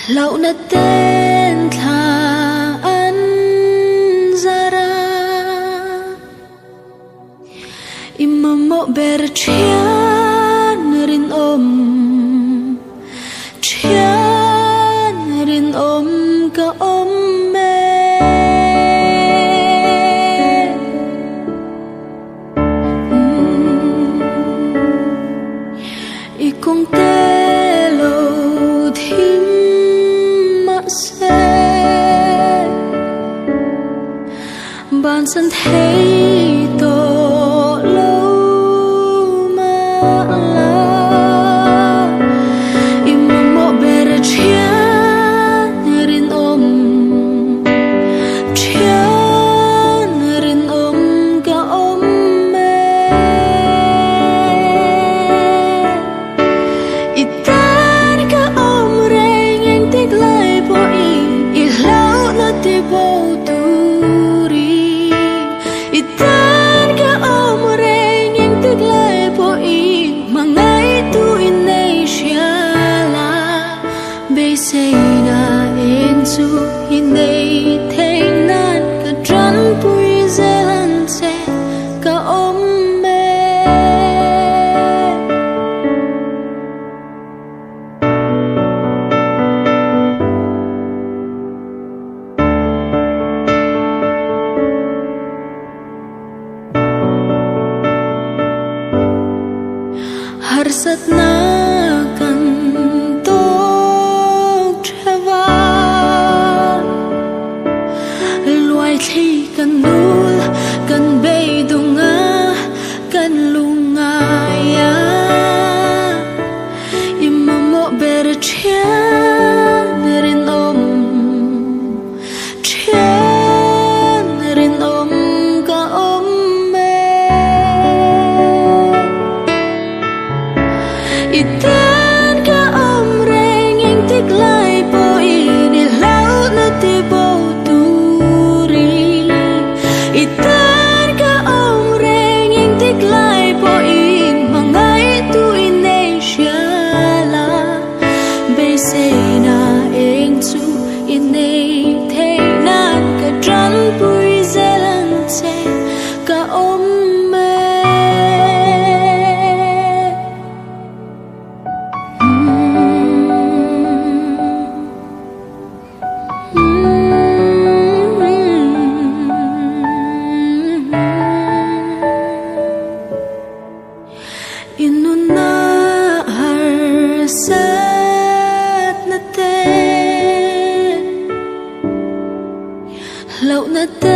Lâu na tên thà anh zara imamo berchian rin chian rin ka me ikong telo thim bạn sân thấy tổ lâu mà là im mộ bề chia rin cả mẹ itan cả re nhanh tiếc lại bội i lâu nó ti bầu itan ka omre ngeng tiglay po mangay tu inasiala besay na ensu hinay tainan ka dran pui zelan se ka omme harsat na kan tok trava luai thi kan nul kan bei dunga kan lunga ya imamo ber chian rin ka itan ka omre ngeng tiglay po nilaw na ti bầu turi itan ka omre ngeng tiglay po mangay tu inasiala besay na engsu inay tainan ka dran pui zelan se ka inuna harsat na te lâu na te